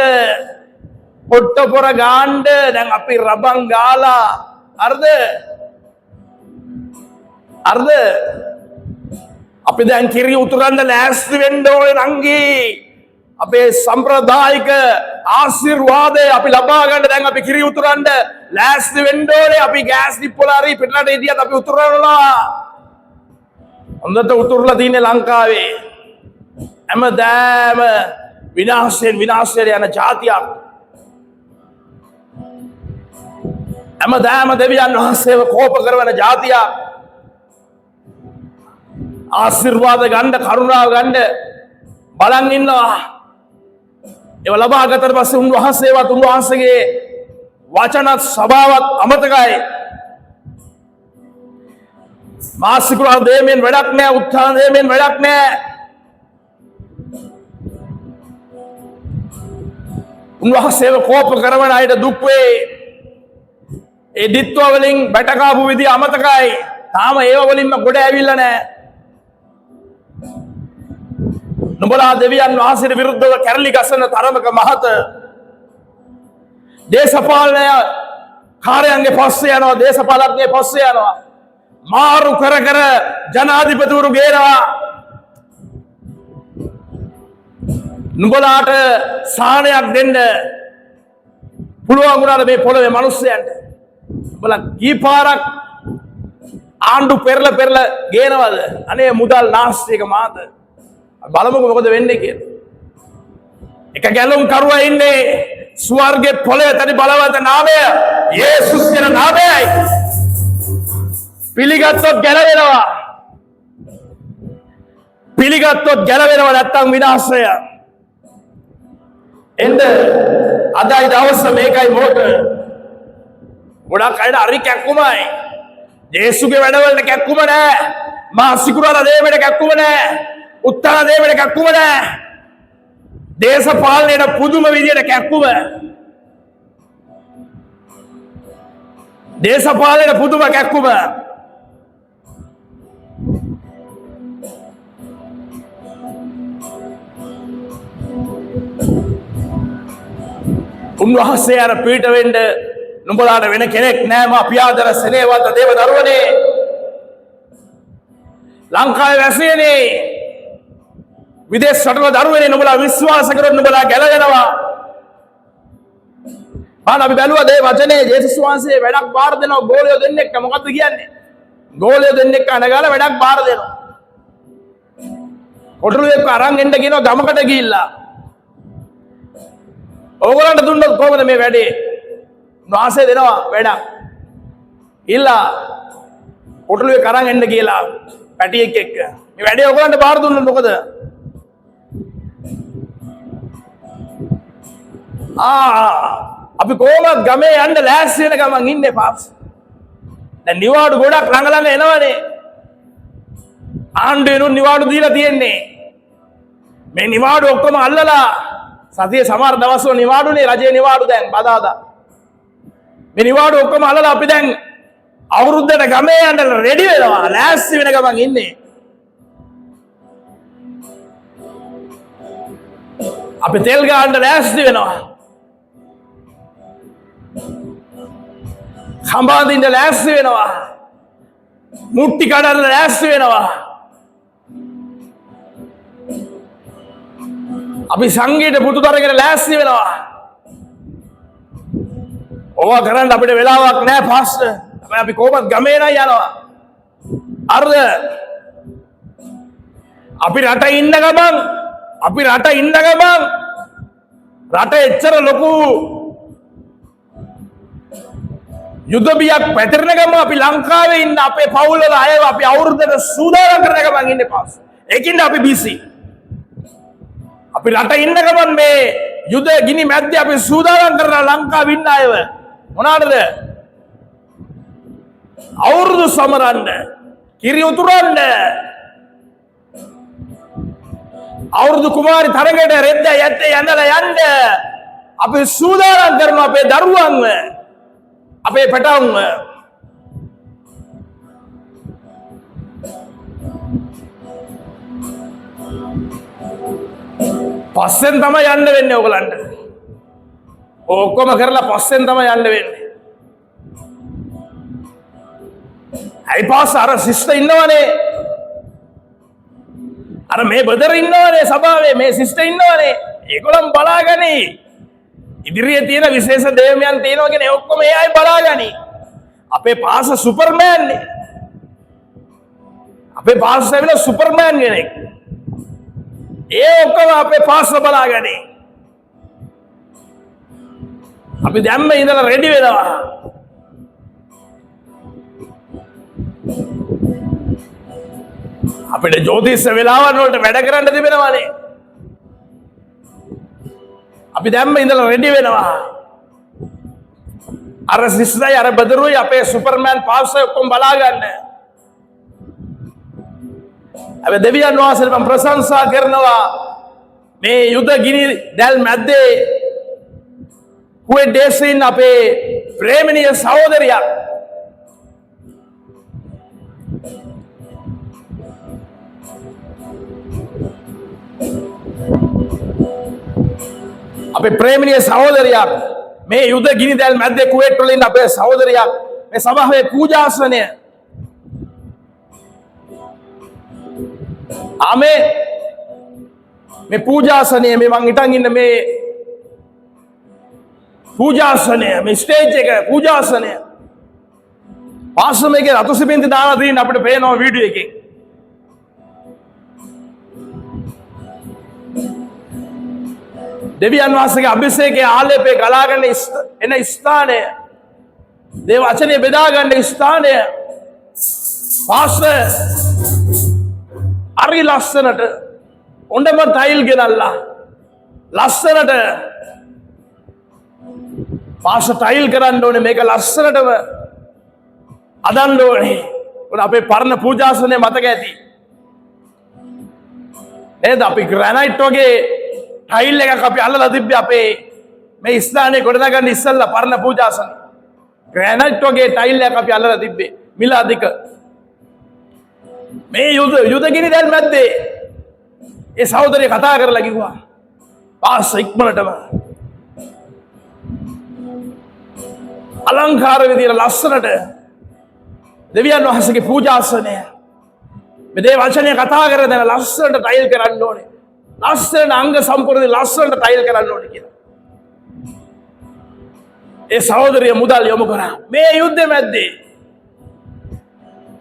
පොට්ට පොර ගාන්න. දැන් අපි රබන් ගාලා අර්ධ අපි දැන් කිරි උතුරන්න ලෑස්ති වෙන්න ඕනේ නංගි. අපේ සම්ප්‍රදායික ආශිර්වාදය අපි ලබා ගන්න දැන් අපි කිරි උතුරන්න ලෑස්ති වෙන්න ඕනේ. අපි ගෑස් ඩිප්පොල හරි පිටරට ඉදියත් අපි උතුරනවා. හොඳට උතුරලා තියෙන්නේ ලංකාවේ. හැමදාම විනාශයට යන ජාතියක්. හැමදාම දෙවියන් වහන්සේව කෝප කරන ජාතියක්. ආශිර්වාද ගන්න කරුණාව ගන්න බලන් ඉන්නවා. ඒව ලබා ගත්තට පස්සේ උන්වහන්සේවත් උන්වහන්සේගේ වචනත් සභාවත් අමතකයි. මාසිකුරා දෙමෙන් වැඩක් නැහැ, උත්සාහ දෙමෙන් වැඩක් නැහැ. උන්වහන්සේව කෝප කරන අයට දුක් වේ. ඒ දිත්ව වලින් බැටකාපු විදිය අමතකයි. තාම ඒව වලින්ම ගොඩ ඇවිල්ලා නැහැ. නුඹලා දෙවියන් වහන්සේට විරුද්ධව කැරලි ගසන තරමක මහත දේශපාලනය කාර්යයන්ගේ පස්සේ යනවා, දේශපාලඥයෝ පස්සේ යනවා, මාරු කර කර ජනාධිපතිවරු ගේනවා. නුඹලාට සාහනයක් දෙන්න පුළුවන් වුණාද මේ පොළවේ මිනිස්සයන්ට? නුඹලා කීපාරක් ආණ්ඩු පෙරලා ගේනවද? අනේ මුදල් නාස්තික මාත බලමුකෝ මොකද වෙන්නේ කියලා. එක ගැලුම් කරුවා ඉන්නේ ස්වර්ගයේ පොළවේ තනි බලවත් නාමය යේසුස් කියන නාමයයි. පිළිගත්තොත් ගැලවෙනවා. පිළිගත්තොත් ගැලවෙනවා, නැත්තම් විනාශය. එන්න අදයි දවස මේකයි මොකද? ගොඩක් අයට හරි කැක්කුමයි. යේසුගේ වැඩවලට කැක්කුම නැහැ. මා සිකුරාදා දේවයට කැක්කුම නැහැ. උත්තර දේවයට කැක්කුම නැහැ. දේශපාලනයට පුදුම විදියට කැක්කුම. දේශපාලනයට පුදුම කැක්කුම. උන්වහන්සේ අර පීඩ වෙන්න නුඹලාට වෙන කෙනෙක් නෑ. මා පියාදර සෙනෙහවන්ත දේව දරුවනේ, ලංකාවේ වැසියනේ, විදේශ රටවල දරුවනේ, නුඹලා විශ්වාස කරොත් නුඹලා ගැලවෙනවා. බලන්න අපි බැලුවා දේ වචනේ යේසුස් වහන්සේ වැඩක් බාර දෙනවා ගෝලියෝ දෙන්නෙක්. මොකද්ද කියන්නේ? ගෝලියෝ දෙන්නෙක් අනගාලා වැඩක් බාර දෙනවා. කොටුලෙක් අරන් එන්න කියනවා ගමකට ගිහිල්ලා. ඕගොල්ලන්ට දුන්නොත් කොහොමද මේ වැඩේ? වාසේ දෙනවා වැඩක්. ඉල්ලා කොටුලෙක් අරන් එන්න කියලා පැටියෙක් එක්ක. මේ වැඩේ ඕගොල්ලන්ට බාර දුන්නොත් මොකද? අපි කොහොමද ගමේ යන්න ලෑස්ති වෙන ගමන් ඉන්නේ පාප්ස්. දැන් නිවාඩු ගොඩක් ළඟ එනවනේ. ආණ්ඩුවෙන් නිවාඩු දීලා තියෙන්නේ. මේ නිවාඩු ඔක්කොම අල්ලලා සතියේ සමහර දවස්වල නිවාඩුනේ, රජයේ නිවාඩු දැන් බදාදා. මේ නිවාඩු ඔක්කොම අල්ලලා අපි දැන් අවුරුද්දට ගමේ යන්න රෙඩි වෙනවා. ලෑස්ති වෙන ගමන් ඉන්නේ. අපි තෙල් ගාන්න ලෑස්ති වෙනවා. කම්බාදින්න ලෑස්ති වෙනවා. මුට්ටි කඩන්න ලෑස්ති වෙනවා. අපි සංගීත පුතුතරගෙන ලෑස්ති වෙනවා. ඕවා කරන්න අපිට වෙලාවක් නැහැ පාස්ටර්. අපි කොහොමද ගමේ නම් යනවා. අරද අපි රට ඉන්න ගමන් රට එච්චර ලොකු යුද්ධ බියක් පැතිරෙන ගම අපි ලංකාවේ ඉන්න අපේ පවුල් වල අය අපි අවුරුද්දට සූදානම් කරන ගමන් ඉන්නේ පාස්. ඒකින්ද අපි බීසි. අපි රට ඉන්න ගමන් මේ යුද ගිනි මැද්දේ අපි සූදානම් කරලා ලංකාවේ ඉන්න අයව මොනවාටද? අවුරුදු සමරන්න, කිරි උතුරන්න, අවුරුදු කුමාරි තරගයට රෙද්ද යැත්තේ යඳලා යන්න අපි සූදානම් කරන අපේ දරුවන්ව, අපේ පැටවුන්ව. පස්සෙන් තමයි යන්න වෙන්නේ ඔයගලන්ට. ඔක්කොම කරලා පස්සෙන් තමයි යන්න වෙන්නේ. අයි පාස් අර සිස්ටර් ඉන්නවනේ. අර මේ බදර ඉන්නවනේ සභාවේ, මේ සිස්ටර් ඉන්නවනේ. ඒගොල්ලන් බලාගනි. ඉදිරියේ තියෙන විශේෂ දේවයන් තියෙනවා කියන ඔක්කොම ඒ අය බලාගනි. අපේ පාස සුපර්මෑන් නේ. අපේ පාස ඇවිල්ලා සුපර්මෑන් කෙනෙක්. ඒ ඔක්කොම අපේ පාස බලාගනි. අපි දැම්ම ඉඳලා රෙඩි වෙනවා. අපිට ජෝතිෂ වෙලාවන් වලට වැඩ කරන්න තිබෙනවානේ. අපි දැම්ම ඉඳලා රෙඩි වෙනවා. අර සිස්ටරයි අර බදරුයි අපේ සුපර්මෑන් පාස්සේ ඔක්කොම බලා ගන්න. අපි දෙවියන් වහන්සේට මම ප්‍රශංසා කරනවා. මේ යුද ගිනි දැල් මැද්දේ කුවේට් දේශේ ඉන්න අපේ ප්‍රේමණීය සහෝදරියක් අපේ ප්‍රේමණීය සහෝදරියක් මේ යුද ගිනි දැල් මැද්දේ කුවේට් වල ඉන්න අපේ සහෝදරියක් මේ සභාවේ පූජාසනය ආමේ මේ පූජාසනය මේ මං හිටන් ඉන්න මේ පූජාසනය මේ ස්ටේජ් එක පූජාසනය පාස්ටර් මේකේ රතු සිමෙන්ති දාලා තියෙන අපිට පේනවා වීඩියෝ එකේ. දෙවියන් වහන්සේගේ අභිෂේකයේ ආලේපේ ගලාගෙන එන ස්ථානය, දේව වචනේ බෙදා ගන්න ස්ථානය පාස්ටර් අරි ලස්සනට ඔඬම ටයිල් ගෙනල්ලා ලස්සනට පාස්ටර් ටයිල් කරන්න ඕනේ, මේක ලස්සනටම අදන්න ඕනේ. උන අපේ පරණ පූජාසනයේ මතක ඇති නේද? අපි ග්‍රැනයිට් වගේ ටයිල් එකක් අපි අල්ලලා තිබ්බේ අපේ මේ ස්ථානේ ගොඩනගන්න ඉස්සෙල්ලා පරණ පූජාසන. ග්‍රැනයිට් වගේ ටයිල් එකක් අපි අල්ලලා තිබ්බේ මිල අධික. මේ යුද ගිනි දැල් මැද්දේ ඒ සහෝදරිය කතා කරලා කිව්වා පාස් ඉක්මනටම අලංකාර විදියට ලස්සනට දෙවියන් වහන්සේගේ පූජාසනය මේ දේ වචනය කතා කරලා දැන් ලස්සනට ටයිල් කරන්න ඕනේ. ලස්සනට අංග සම්පූර්ණ ලස්සනට ටයිල් කරන්න ඕනේ කියලා. ඒ සහෝදරිය මුදල් යොමු කරා මේ යුද්ධෙ මැද්දේ.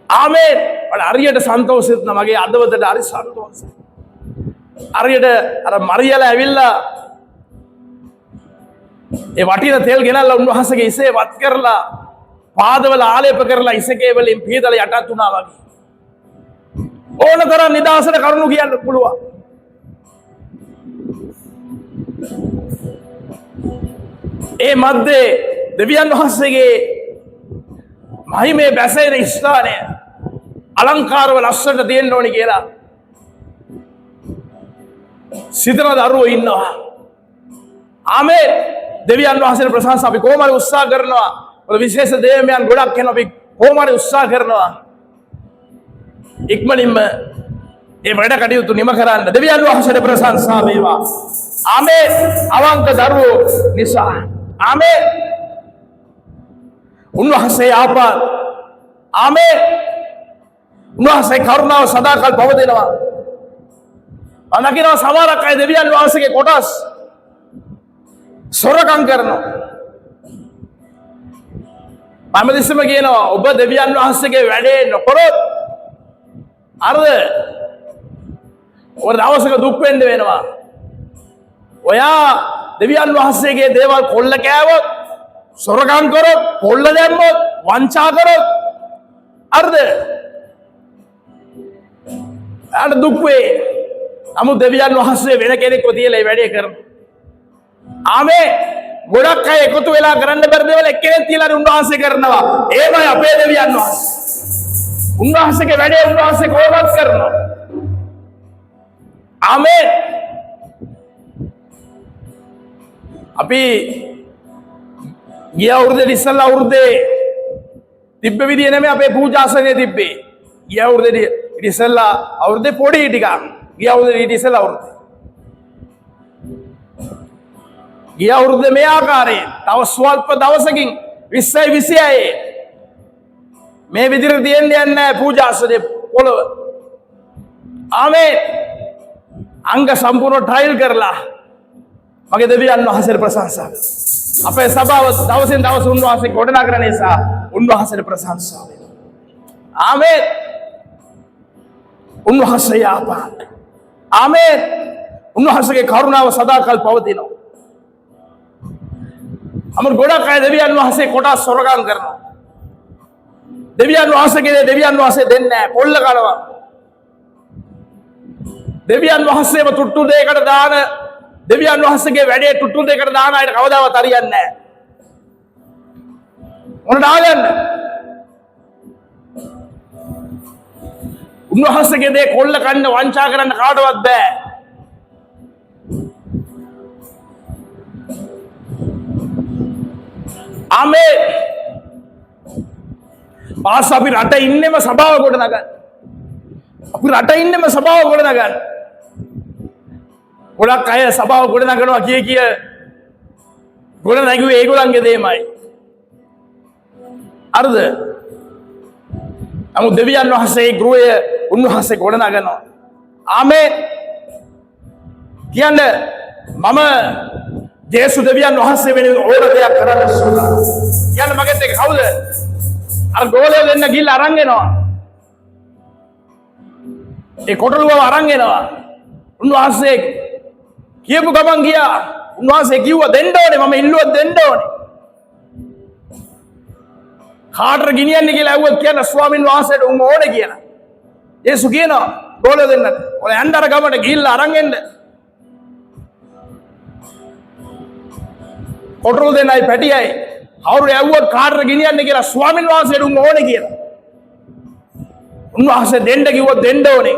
ආමේන්. වල හරියට සන්තෝෂෙත් මගේ අදවතට හරි සන්තෝෂයි. හරියට අර මරියලා ඇවිල්ලා ඒ වටින තෙල් ගෙනල්ලා උන්වහන්සේගේ ඉසේ වත් කරලා පාදවල ආලේප කරලා ඉසකේ වලින් පීතල යටත් වුණා වගේ. ඕනතරම් නිදාසට කරුණු කියන්න පුළුවන්. ඒ මැද්දේ දෙවියන් වහන්සේගේ මහිමේ බැසෙන ස්ථානය අලංකාරව ලස්සනට තියෙන්න ඕනි කියලා සිතන දරුවෝ ඉන්නවා. ආමේන්. දෙවියන් වහන්සේට ප්‍රශංසා අපි කොහොමද උත්සාහ කරනවා. ඔය විශේෂ දේවයන් ගොඩක් කරනවා අපි කොහොමද උත්සාහ කරනවා. ඉක්මනින්ම ඒ වැඩ කටයුතු නිම කරන්න දෙවියන් වහන්සේට ප්‍රශංසා වේවා. ආමේන්. අවංක දරුවෝ නිසා ආමේන්. උන්වහන්සේ ආපත් ආමේන්. උන්වහන්සේ කරුණාව සදාකල් පවතිනවා. අනකිනවා සමහරක් අය දෙවියන් වහන්සේගේ කොටස් සොරකම් කරනවා. හැමදෙස්සම කියනවා ඔබ දෙවියන් වහන්සේගේ වැඩේ නොකරොත් අරද ඔය දවසක දුක් වෙන්න වෙනවා. ඔයා දෙවියන් වහන්සේගේ දේවල් කොල්ල කෑවොත්, සොරකම් කරොත්, කොල්ල දැම්මොත්, වංචා කරොත් අරද අර දුක් වේ. නමුත් දෙවියන් වහන්සේ වෙන කෙනෙක්ව තියලා මේ වැඩේ කරනවා. ආමේන්. ගොඩක් අය එකතු වෙලා කරන්න බැරි දේවල් එක්කෙනෙක් තියලා උන්වහන්සේ කරනවා. ඒමයි අපේ දෙවියන් වහන්සේ. උන්වහන්සේගේ වැඩේ උන්වහන්සේ කොහොමද කරනවා? ආමේන්. අපි ගිය අවුරුද්දේ ඉස්සල්ලා අවුරුද්දේ තිබ්බ විදිය නෙමෙයි අපේ පූජාසනයේ තිබ්බේ. ගිය අවුරුද්දේ ඉස්සල්ලා අවුරුද්දේ පොඩි ටිකක්. ගිය අවුරුද්දේ ඉස්සල්ලා අවුරුද්දේ. ගිය අවුරුද්දේ මේ ආකාරයෙන් තව ස්වල්ප දවසකින් 20යි 26 මේ විදිහට තියෙන්නේ නැහැ පූජාසනයේ පොළව. ආමේන්. අංග සම්පූර්ණ ට්‍රයිල් කරලා මගේ දෙවියන් වහන්සේට ප්‍රශංසා කරනවා. අපේ සභාව දවසින් දවස උන්වහන්සේ ගොඩනගන නිසා උන්වහන්සේට ප්‍රශංසා වෙනවා. ආමේන්. උන්වහන්සේ ආපාත. ආමේන්. උන්වහන්සේගේ කරුණාව සදාකල් පවතිනවා. අමර ගොඩක් අය දෙවියන් වහන්සේ කොටස් සොරකම් කරනවා. දෙවියන් වහන්සේගේ දෙවියන් වහන්සේ දෙන්නේ නැහැ. පොල්ල කනවා. දෙවියන් වහන්සේව තුට්ටු දෙයකට දාන දෙවියන් වහන්සේගේ වැඩේ තුට්ටු දෙයකට දාන අයට කවදාවත් හරියන්නේ නැහැ. මොන දාගන්න? උන්වහන්සේගේ දේ කොල්ල කන්න වංචා කරන්න කාටවත් බෑ. ආමේන්. පාස් අපි රට ඉන්නෙම සභාව ගොඩනගන්න. අපි රට ඉන්නෙම සභාව ගොඩනගන්න. ගොඩක් අය සභාව ගොඩනගනවා කිය ගොඩ නැගුවේ ඒගොල්ලන්ගේ දේමයි. අර්ධ නමුත් දෙවියන් වහන්සේ ගෘහය උන්වහන්සේ ගොඩනගනවා. ආමේන්. කියන්නේ මම ජේසු දෙවියන් වහන්සේ වෙනුවෙන් ඕන දෙයක් කරන්න සූදානම්. කියන්නේ මගෙත් එක කවුද? අර ගෝලය දෙන්න ගිහිල්ලා අරන් එනවා. ඒ කොටලුව අරන් එනවා. උන්වහන්සේ කියපු ගමන් ගියා. උන්වහන්සේ කිව්වා දෙන්න ඕනේ, මම ඉල්ලුවා දෙන්න ඕනේ. කාටර ගෙනියන්නේ කියලා ඇහුවොත් කියන ස්වාමින් වහන්සේට උන් ඕනේ කියලා. යේසු කියනවා ගෝලය දෙන්නට. ඔය යන්න අර ගමට ගිහිල්ලා අරන් එන්න. කොටලුව දෙන්නයි පැටියයි කවුරු ඇහුවොත් කාටර ගෙනියන්නේ කියලා ස්වාමින් වහන්සේට උන් ඕනේ කියලා. උන්වහන්සේ දෙන්න කිව්වොත් දෙන්න ඕනේ.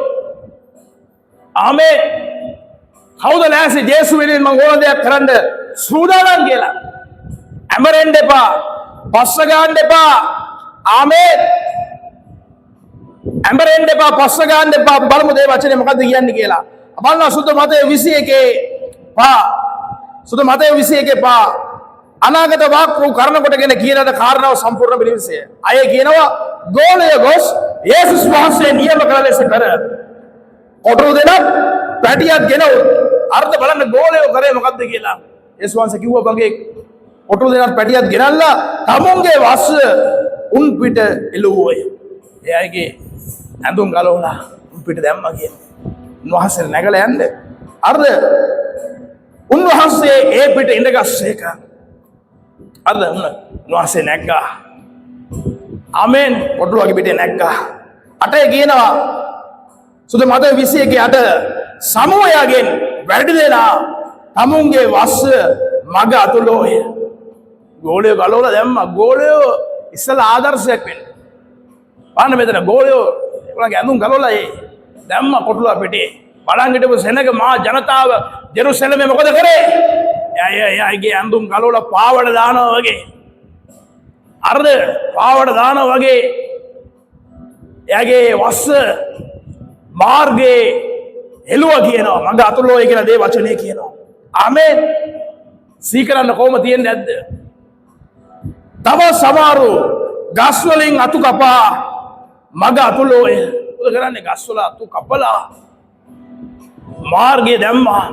ආමේන්. කවුද නැසෙ ජේසු වෙනුවෙන් මම ඕන දෙයක් කරන්න සූදානම් කියලා. ඇමරෙන්න එපා. පස්ස ගන්න එපා. ආමේන්. ඇමරෙන්න එපා, පස්ස ගන්න එපා. බලමු මේ වචනේ මොකද්ද කියන්නේ කියලා. බලන්න සුද්ධ මතේ 21 පා. සුද්ධ මතේ 21 පා. අනාගත වාක්‍ය කරන කොටගෙන කියනද කාරණාව සම්පූර්ණ පිළිවිසය. අය කියනවා ගෝලය ගොස් යේසුස් වහන්සේ නියම කළ ලෙස කර. කොටු දෙනක් පැටියක් ගෙනව අර්ථ බලන්න ගෝලය කරේ මොකද්ද කියලා. යේසුස් වහන්සේ කිව්වා බංගේ කොටු දෙනක් පැටියක් ගෙනල්ලා තමුන්ගේ වස්ස උන් පිට එළුවෝය. එයාගේ ඇඳුම් ගලවලා උන් පිට දැම්මා කියන්නේ. උන්වහන්සේ නැගලා යන්නේ. අර්ථ උන්වහන්සේ ඒ පිට ඉඳගස්සේක. අර්ධ උන්වහන්සේ නැග්ගා. ආමේන්. කොටුවගේ පිටේ නැග්ගා. අටේ කියනවා සුද මත 21 සමෝයාගෙන් වැඩි දෙනා තමුන්ගේ වස්ස මග අතුලෝය. ගෝලය ගලවලා දැම්මා. ගෝලය ඉස්සලා ආදර්ශයක් වෙන්න. බලන්න මෙතන ගෝලය ඒගොල්ලන්ගේ ඇඳුම් ගලවලා දැම්මා කොටුව පිටේ. බලන් හිටපු සෙනග මහා ජනතාව ජෙරුසලමේ මොකද කරේ? එයාගේ ඇඳුම් ගලවලා පාවඩ දානවා වගේ. අර්ධ පාවඩ දානවා වගේ. එයාගේ වස්ස මාර්ගේ එළුවා කියනවා. මඟ අතුලෝය කියලා දේ වචනේ කියනවා. ආමේන්. සීකරන්න කොහොම තියෙන්නේ නැද්ද? තව සමහරු ගස් වලින් අතු කපා මඟ අතුලෝය. මොකද කරන්නේ? ගස් වල අතු කපලා මාර්ගේ දැම්මා.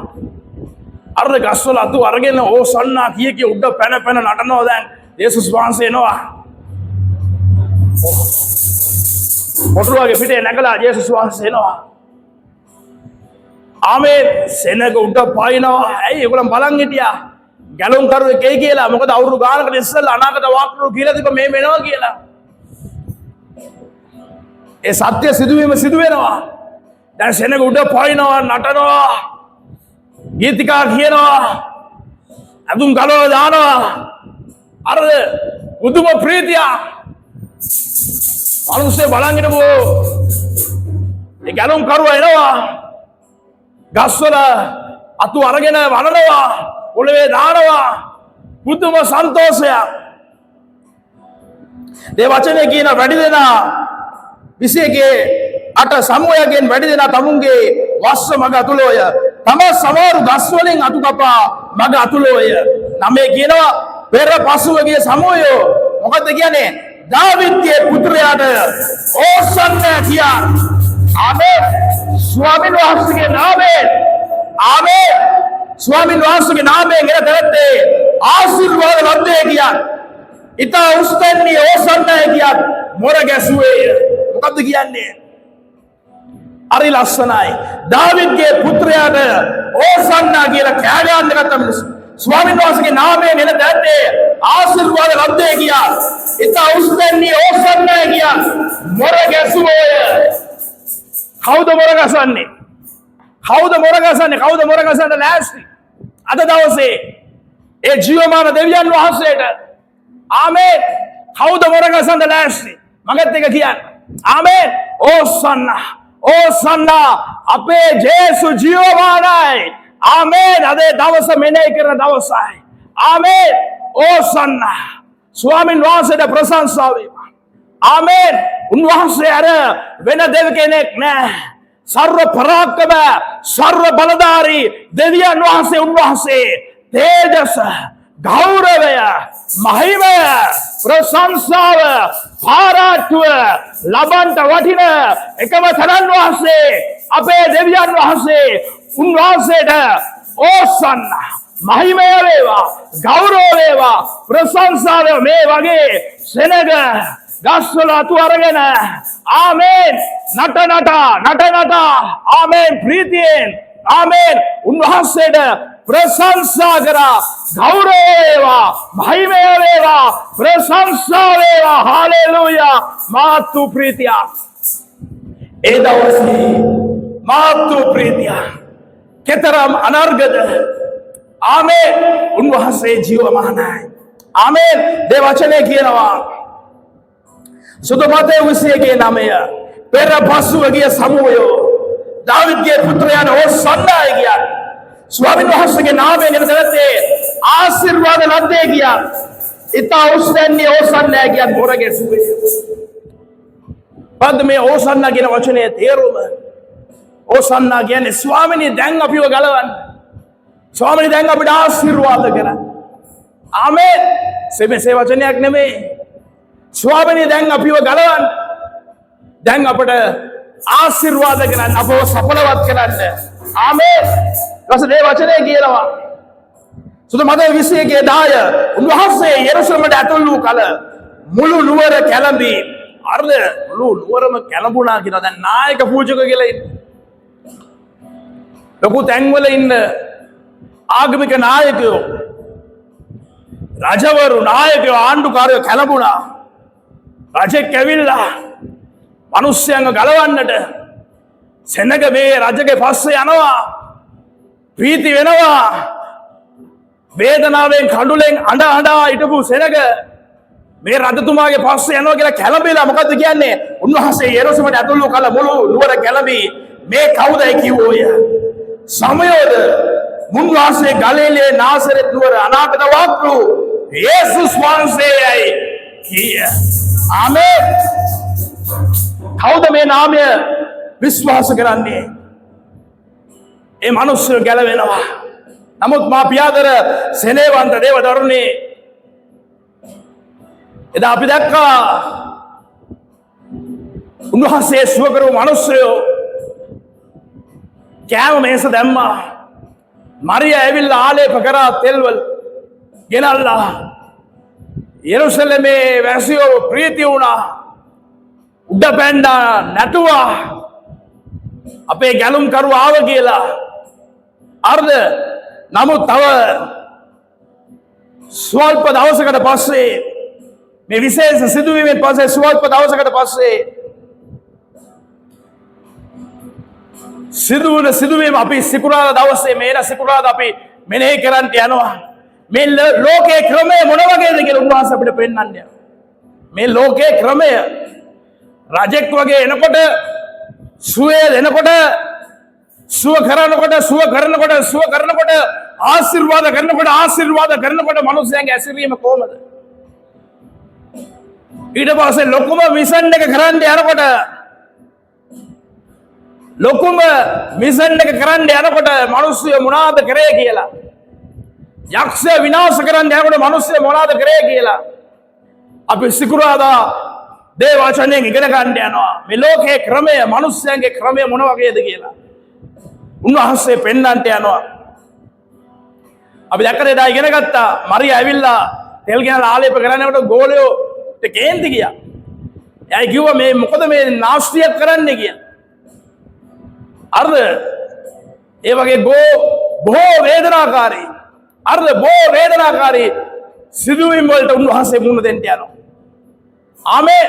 අර ගස් වල අතු අරගෙන ඕසන්නා කිය උඩ පැන පැන නටනවා. දැන් යේසුස් වහන්සේ එනවා. කොටුවගේ පිටේ නැගලා යේසුස් වහන්සේ එනවා. ආමේන්. සෙනග උඩ පායිනවා. ඇයි ඒගොල්ලන් බලන් හිටියා ගැලුම් කරුවෙක් එයි කියලා. මොකද අවුරුදු ගානකට ඉස්සෙල්ලා අනාගත වාක්‍යවල කියලා තිබ්බ මේ වෙනවා කියලා. ඒ සත්‍ය සිදුවීම සිදු වෙනවා. දැන් සෙනග උඩ පායිනවා, නටනවා, ගීතිකා කියනවා. ඇඳුම් ගලවලා දානවා. අර උතුම ප්‍රීතිය. මිනිස්සේ බලන් හිටපුවෝ ඒ ගැලුම් කරුවා එනවා. ගස්වල අතු අරගෙන වනනවා. පොළවේ දානවා. පුදුම සන්තෝෂයක්. ඒ වචනේ කියන වැඩි දෙනා 21 සමූහයෙන් වැඩි දෙනා තමුන්ගේ වස්ස මග අතුලෝය. තම සමහරු ගස් වලින් අතු කපා මග අතුලෝය. නමේ කියනවා පෙර පසුව ගිය සමූහයෝ මොකද්ද කියන්නේ? දාවිද්ගේ පුත්‍රයාට ඕසන්න කියා. ආමේන්. ස්වාමීන් වහන්සේගේ නාමයෙන්. ආමේන්. ස්වාමීන් වහන්සේගේ නාමයෙන් එන දෙත්තේ ආශිර්වාද ලැබේ කියා. ඉතා උස්තන්නේ ඕසන්නයි කියා. මොර ගැසුවේ. මොකද්ද කියන්නේ? හරි ලස්සනයි. දාවිද්ගේ පුත්‍රයාට ඕසන්නා කියලා කෑ ගන්න ගත්ත මිනිස්සු. ස්වාමීන් වහන්සේගේ නාමයෙන් එන දැත්තේ ආශිර්වාද ලැබේ කියා. ඉතා උස්තන්නේ ඕසන්නයි කියා. මොර ගැසුවේ. කවුද මොර ගසන්නේ? කවුද මොර ගසන්නේ? කවුද මොර ගසන්න ලෑස්ති? අද දවසේ ඒ ජීවමාන දෙවියන් වහන්සේට ආමේන්. කවුද මොර ගසන්න ලෑස්ති? මගත් එක කියන්න. ආමේන්. ඕසන්නා. ඕසන්නා අපේ ජේසු ජීවමානයි. ආමේන්. අද දවස මෙනෙහි කරන දවසයි. ආමේන්. ඕසන්නා. ස්වාමීන් වහන්සේට ප්‍රශංසාව වේවා. ආමේන්. උන්වහන්සේ අර වෙන දෙව කෙනෙක් නෑ. සර්ව පරාක්‍රම සර්ව බලධාරී දෙවියන් වහන්සේ උන්වහන්සේ තේජස ගෞරවය මහිමය ප්‍රශංසාව පාරාට්ටුව ලබන්ට වටින එකම තනන් වහන්සේ අපේ දෙවියන් වහන්සේ උන්වහන්සේට ඕසන්න මහිමය වේවා ගෞරව වේවා ප්‍රශංසාව මේ වගේ සෙනග ගස්වල අතු අරගෙන ආමේන් නට ආමේන් ප්‍රීතියෙන් ආමේන් උන්වහන්සේට ප්‍රශංසා කරා ගෞරව වේවා මහිමය වේවා ප්‍රශංසා වේවා හාලෙලූයා මාතු ප්‍රීතිය ඒ දවසේ මාතු ප්‍රීතිය කෙතරම් අනර්ගද ආමේන් උන්වහන්සේ ජීවමානයි ආමේන් දේ වචනේ කියනවා සුදු මතේ 21:9 පෙර පසුව ගිය සමූහයෝ දාවිද්ගේ පුත්‍රයාට ඕසන්නයි කියා. ස්වාමීන් වහන්සේගේ නාමයෙන් එන දෙත්තේ ආශිර්වාද ලැබේ කියා. ඉතා උස්සන්නේ ඕසන්නයි කියා මොරගේ සුවේ. බද්ද මේ ඕසන්න කියන වචනේ තේරුම ඕසන්න කියන්නේ ස්වාමීනි දැන් අපිව ගලවන්න. ස්වාමීනි දැන් අපිට ආශිර්වාද කරන්න. ආමේන්. සෙමෙසේ වචනයක් නෙමෙයි. ස්වාමීනි දැන් අපිව ගලවන්න. දැන් අපට ආශිර්වාද කරන්න අපව සඵලවත් කරන්න ආමේන් රසදේ වචනේ කියනවා සුදු මතේ 21:10 උන්වහන්සේ යෙරුසලමට ඇතුල් වූ කල මුළු නුවර කැළඹී අර්ධ මුළු නුවරම කැළඹුණා කියලා දැන් නායක පූජක කියලා ඉන්න ලොකු තැන්වල ඉන්න ආගමික නායකයෝ රජවරු නායකයෝ ආණ්ඩුකාරයෝ කැළඹුණා රජෙක් ඇවිල්ලා මිනිස්යන්ව ගලවන්නට සෙනග මේ රජගේ පස්සේ යනවා ප්‍රීති වෙනවා වේදනාවෙන් කඳුලෙන් අඬ හිටපු සෙනග මේ රජතුමාගේ පස්සේ යනවා කියලා කැළඹිලා මොකද්ද කියන්නේ උන්වහන්සේ යෙරුසලමට ඇතුල් වූ කල මුළු නුවර කැළඹී මේ කවුදයි කිව්වෝය සමයෝද මුන්වහන්සේ ගලිලේ නාසරෙත් නුවර අනාගත වක්රු යේසුස් වහන්සේයි කිය ආමේන් කවුද මේ නාමය විශ්වාස කරන්නේ? ඒ මිනිස්සු ගැලවෙනවා. නමුත් මා පියාදර සෙනෙවන්ත දේව දරුණේ එදා අපි දැක්කා උන්වහන්සේ සුව කරපු මිනිස්සයෝ කෑම මේස දැම්මා. මරියා ඇවිල්ලා ආලේප කරා තෙල්වල ගෙනල්ලා යෙරුසලමේ වැසියෝ ප්‍රීති වුණා. උඩ පැන්නා නැටුවා අපේ ගැලුම් කරු ආව කියලා අර්ධ නමුත් තව ස්වල්ප දවසකට පස්සේ මේ විශේෂ සිදුවීමෙන් පස්සේ ස්වල්ප දවසකට පස්සේ සිදුවන සිදුවීම අපි සිකුරාදා දවසේ මේන සිකුරාදා අපි මෙනෙහි කරන්න යනවා මේ ලෝකයේ ක්‍රමය මොන වගේද කියලා උන්වහන්සේ අපිට පෙන්නන්නේ. මේ ලෝකයේ ක්‍රමය රජෙක් වගේ එනකොට සුවය දෙනකොට සුව කරනකොට ආශිර්වාද කරනකොට මිනිස්යාගේ ඇසිරීම කොහමද? ඊට පස්සේ ලොකුම මිෂන් එක කරන්න යනකොට මිනිස්සු මොනවාද කරේ කියලා, යක්ෂය විනාශ කරන්න යනකොට මිනිස්සු මොනවාද කරේ කියලා අපි සිකුරාදා දේ වචනයෙන් ඉගෙන ගන්න යනවා. මේ ලෝකයේ ක්‍රමය, මිනිස්යාගේ ක්‍රමය මොන වගේද කියලා උන්වහන්සේ පෙන්වන්නට යනවා. අපි දැක්කද එදා ඉගෙන ගත්තා මරියා ඇවිල්ලා තෙල් ගෙනලා ආලේප කරනකොට ගෝලයෝ කේන්ති ගියා. එයා කිව්වා මේ මොකද මේ නාස්තියක් කරන්නේ කියලා. අර්ධ ඒ වගේ බොහෝ වේදනාකාරී සිදුවීම් වලට උන්වහන්සේ මුහුණ දෙන්න යනවා. ආමේන්.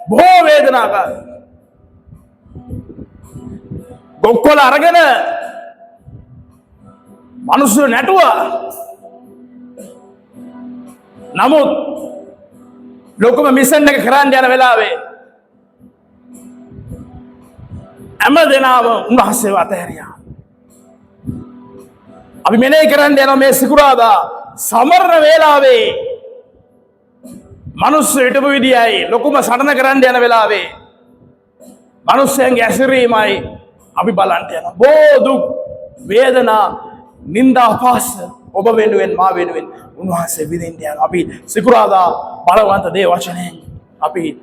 බොහෝ වේදනාකාරී ගොක්කොල අරගෙන මිනිස්සු නැටුවා. නමුත් ලොකුම මිෂන් එක කරන්න යන වෙලාවේ හැම දෙනාම උන්වහන්සේව අතහැරියා. අපි මෙනෙහි කරන්න යන මේ සිකුරාදා සමරන වේලාවේ මිනිස්සු හිටපු විදියයි ලොකුම සටන කරන්න යන වෙලාවේ මිනිස්යන්ගේ ඇසිරීමයි අපි බලන්න යනවා. බොහෝ දුක් වේදනා නින්දා අපහාස ඔබ වෙනුවෙන් මා වෙනුවෙන් උන්වහන්සේ විඳින්න යනවා. අපි සිකුරාදා බලවන්ත දේ වචනයෙන් අපි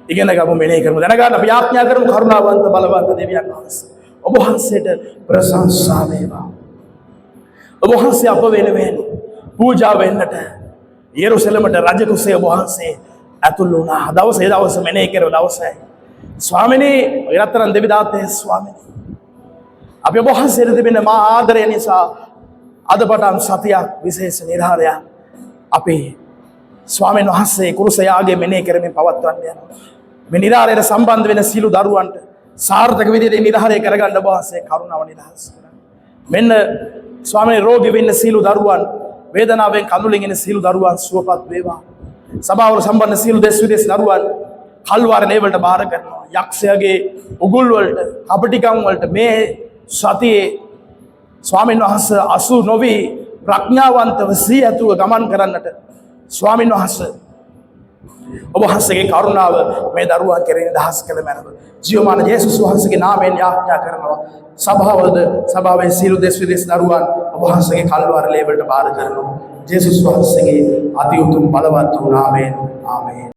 ඉගෙන ගමු, මෙනෙහි කරමු, දැනගන්න අපි ආඥා කරමු. කරුණාවන්ත බලවන්ත දෙවියන් වහන්සේ ඔබ වහන්සේට ප්‍රශංසා වේවා. ඔබ වහන්සේ අප වෙනුවෙන් පූජා වෙන්නට යෙරුසලමට රජ කුසේ ඔබ වහන්සේ ඇතුල් වුණා. දවසේ දවස මෙනෙහි කරව දවසයි ස්වාමිනේ යතරන් දෙවි දාතේ ස්වාමිනේ අපි ඔබ වහන්සේට දෙන්න මා ආදරය නිසා අද පටන් සතියක් විශේෂ නිරාරයක් අපි ස්වාමීන් වහන්සේ කුරුසයාගේ මෙනෙහි කරමින් පවත්වන්න යනවා. මේ නිරාරයට සම්බන්ධ වෙන සීල දරුවන්ට සාර්ථක විදිහට නිරාරය කරගන්න ඔබ වහන්සේ කරුණාව නිදහස් කරන්න. මෙන්න ස්වාමීන් රෝගී වෙන්න සීල දරුවන්, වේදනාවෙන් කඳුලින් එන සීල දරුවන් සුවපත් වේවා. සභාවල සම්බන්ධ සීල දෙස් විදේශ දරුවන් කල්වාර ලේවලට බාර කරනවා. යක්ෂයාගේ උගුල් වලට, කපටිකම් වලට මේ සතියේ ස්වාමීන් වහන්සේ අසු නොවි ප්‍රඥාවන්තව සියතුව ගමන් කරන්නට ස්වාමීන් වහන්සේ ඔබ වහන්සේගේ කරුණාව මේ දරුවන් කෙරෙහි දහස් කළ මැනව. ජීවමාන යේසුස් වහන්සේගේ නාමයෙන් යාඥා කරනවා. සභාවේ සීල දෙස් විදේශ දරුවන් ඔබ වහන්සේගේ කල්වාර ලේවලට බාර කරනවා. යේසුස් වහන්සේගේ අති උතුම් බලවත් වූ නාමයෙන් ආමේන්.